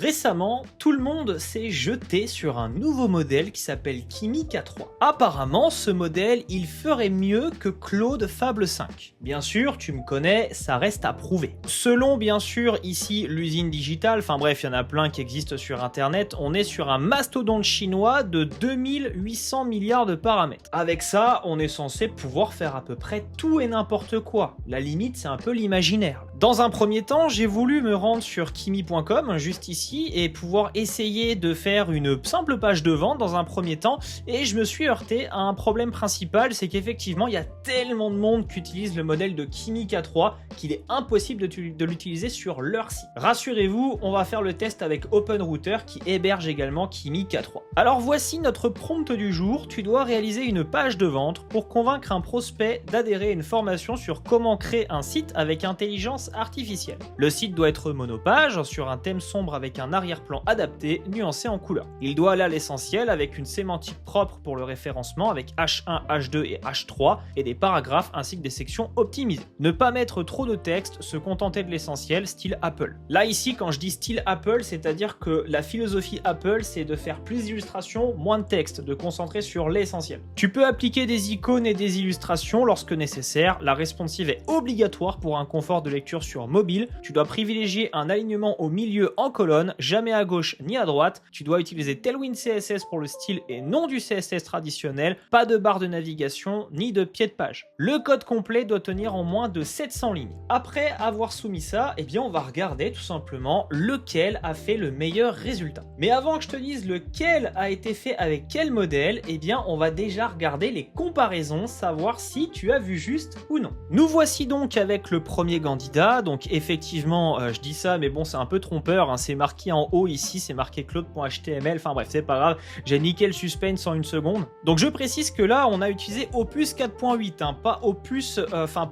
Récemment, tout le monde s'est jeté sur un nouveau modèle qui s'appelle Kimi K3. Apparemment, ce modèle, il ferait mieux que Claude Fable 5. Bien sûr, tu me connais, ça reste à prouver. Selon, bien sûr, ici, l'usine digitale, enfin bref, il y en a plein qui existent sur Internet, on est sur un mastodonte chinois de 2800 milliards de paramètres. Avec ça, on est censé pouvoir faire à peu près tout et n'importe quoi. La limite, c'est un peu l'imaginaire. Dans un premier temps, j'ai voulu me rendre sur kimi.com, juste ici, et pouvoir essayer de faire une simple page de vente dans un premier temps, et je me suis heurté à un problème principal, c'est qu'effectivement, il y a tellement de monde qui utilise le modèle de Kimi K3 qu'il est impossible de l'utiliser sur leur site. Rassurez-vous, on va faire le test avec OpenRouter qui héberge également Kimi K3. Alors voici notre prompt du jour, tu dois réaliser une page de vente pour convaincre un prospect d'adhérer à une formation sur comment créer un site avec intelligence artificielle. Le site doit être monopage, sur un thème sombre avec un arrière-plan adapté, nuancé en couleur. Il doit aller à l'essentiel avec une sémantique propre pour le référencement avec H1, H2 et H3 et des paragraphes ainsi que des sections optimisées. Ne pas mettre trop de texte, se contenter de l'essentiel, style Apple. Là ici, quand je dis style Apple, c'est-à-dire que la philosophie Apple, c'est de faire plus d'illustrations, moins de texte, de concentrer sur l'essentiel. Tu peux appliquer des icônes et des illustrations lorsque nécessaire. La responsive est obligatoire pour un confort de lecture sur mobile. Tu dois privilégier un alignement au milieu en colonne, jamais à gauche ni à droite. Tu dois utiliser Tailwind CSS pour le style et non du CSS traditionnel. Pas de barre de navigation ni de pied de page. Le code complet doit tenir en moins de 700 lignes. Après avoir soumis ça, eh bien on va regarder tout simplement lequel a fait le meilleur résultat. Mais avant que je te dise lequel a été fait avec quel modèle, eh bien on va déjà regarder les comparaisons, savoir si tu as vu juste ou non. Nous voici donc avec le premier candidat. Donc effectivement, je dis ça, mais bon, c'est un peu trompeur, hein. C'est marqué en haut ici, c'est marqué claude.html, enfin bref, c'est pas grave, j'ai niqué le suspense en une seconde. Donc je précise que là, on a utilisé Opus 4.8, hein, pas Opus,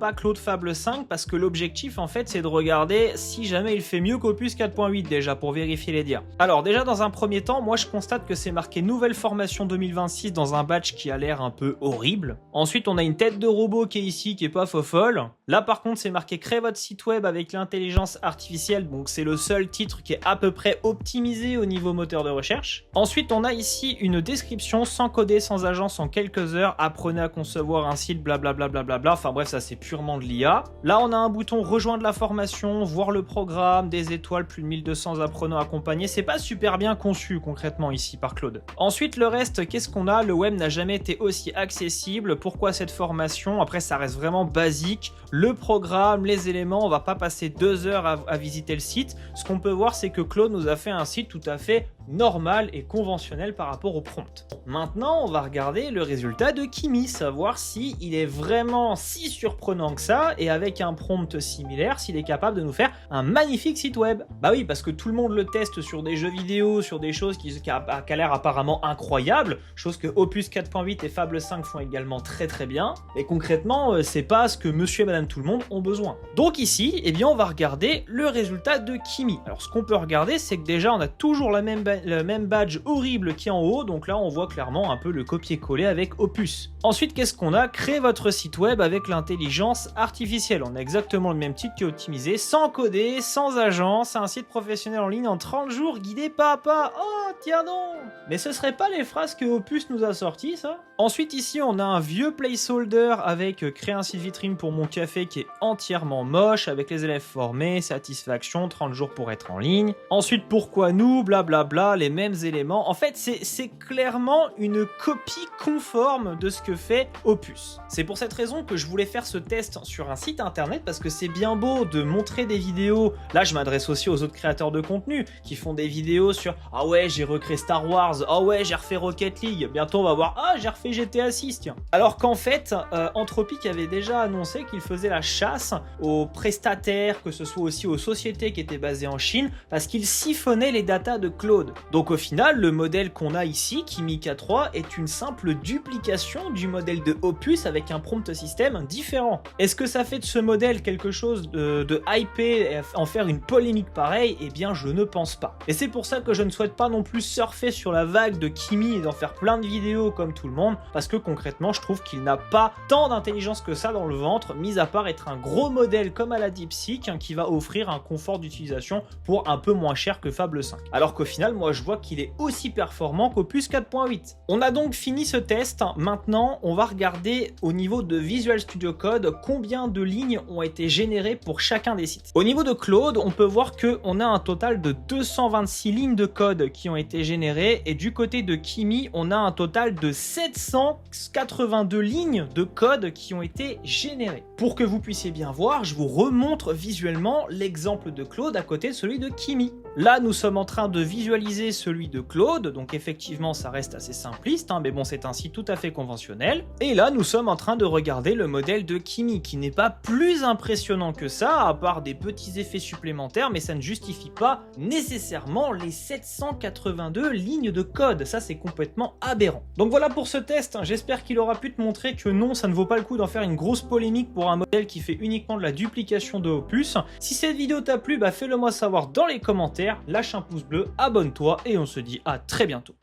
pas Claude Fable 5, parce que l'objectif, en fait, c'est de regarder si jamais il fait mieux qu'Opus 4.8 déjà, pour vérifier les dires. Alors déjà, dans un premier temps, moi je constate que c'est marqué nouvelle formation 2026 dans un badge qui a l'air un peu horrible. Ensuite, on a une tête de robot qui est ici, qui est pas fofolle. Là, par contre, c'est marqué créer votre site web avec l'intelligence artificielle, donc c'est le seul titre qui est à peu près optimisé au niveau moteur de recherche. Ensuite, on a ici une description sans coder, sans agence, en quelques heures. Apprenez à concevoir un site, blablabla, blablabla. Enfin bref, ça c'est purement de l'IA. Là, on a un bouton rejoindre la formation, voir le programme, des étoiles, plus de 1200 apprenants accompagnés. C'est pas super bien conçu concrètement ici par Claude. Ensuite, le reste, qu'est-ce qu'on a? Le web n'a jamais été aussi accessible. Pourquoi cette formation? Après, ça reste vraiment basique. Le programme, les éléments, on va pas passer 2 heures à visiter le site. Ce qu'on peut voir, c'est que Claude nous a fait un site tout à fait normal et conventionnel par rapport au prompt. Maintenant, on va regarder le résultat de Kimi, savoir si il est vraiment si surprenant que ça, et avec un prompt similaire, s'il est capable de nous faire un magnifique site web. Bah oui, parce que tout le monde le teste sur des jeux vidéo, sur des choses qui a l'air apparemment incroyables, chose que Opus 4.8 et Fable 5 font également très très bien, et concrètement, c'est pas ce que monsieur et madame tout le monde ont besoin. Donc ici, eh bien, on va regarder le résultat de Kimi. Alors, ce qu'on peut regarder, c'est que déjà, on a toujours le même badge horrible qui est en haut, donc là on voit clairement un peu le copier-coller avec Opus. Ensuite, qu'est-ce qu'on a? Créer votre site web avec l'intelligence artificielle. On a exactement le même titre qui est optimisé, sans coder, sans agence, un site professionnel en ligne en 30 jours, guidé pas à pas. Oh, tiens non! Mais ce serait pas les phrases que Opus nous a sorties, ça? Ensuite, ici, on a un vieux placeholder avec créer un site vitrine pour mon café qui est entièrement moche, avec les élèves formés, satisfaction, 30 jours pour être en ligne. Ensuite, pourquoi nous, blablabla, les mêmes éléments. En fait, c'est clairement une copie conforme de ce que fait Opus. C'est pour cette raison que je voulais faire ce test sur un site internet, parce que c'est bien beau de montrer des vidéos. Là, je m'adresse aussi aux autres créateurs de contenu qui font des vidéos sur « Ah ouais, j'ai recréé Star Wars. Ah ouais, j'ai refait Rocket League. » Bientôt, on va voir « Ah, j'ai refait GTA 6, tiens. » Alors qu'en fait, Anthropic avait déjà annoncé qu'il faisait la chasse aux prestataires, que ce soit aussi aux sociétés qui étaient basées en Chine, parce qu'ils siphonnaient les datas de Claude. Donc au final, le modèle qu'on a ici, Kimi K3, est une simple duplication du modèle de Opus avec un prompt système différent. Est-ce que ça fait de ce modèle quelque chose de hypé et en faire une polémique pareille? Eh bien, je ne pense pas. Et c'est pour ça que je ne souhaite pas non plus surfer sur la vague de Kimi et d'en faire plein de vidéos comme tout le monde, parce que concrètement, je trouve qu'il n'a pas tant d'intelligence que ça dans le ventre, mis à part être un gros modèle comme à la la DeepSeek qui va offrir un confort d'utilisation pour un peu moins cher que Fable 5. Alors qu'au final, moi je vois qu'il est aussi performant qu'Opus 4.8. On a donc fini ce test. Maintenant, on va regarder au niveau de Visual Studio Code combien de lignes ont été générées pour chacun des sites. Au niveau de Claude, on peut voir qu'on a un total de 226 lignes de code qui ont été générées et du côté de Kimi, on a un total de 782 lignes de code qui ont été générées. Pour que vous puissiez bien voir, je vous remontre visuellement l'exemple de Claude à côté de celui de Kimi. Là, nous sommes en train de visualiser celui de Claude, donc effectivement, ça reste assez simpliste, mais bon, c'est un site tout à fait conventionnel. Et là, nous sommes en train de regarder le modèle de Kimi, qui n'est pas plus impressionnant que ça, à part des petits effets supplémentaires, mais ça ne justifie pas nécessairement les 782 lignes de code. Ça, c'est complètement aberrant. Donc voilà pour ce test, j'espère qu'il aura pu te montrer que non, ça ne vaut pas le coup d'en faire une grosse polémique pour un modèle qui fait uniquement de la duplication de Opus. Si cette vidéo t'a plu, fais-le moi savoir dans les commentaires, lâche un pouce bleu, abonne-toi et on se dit à très bientôt.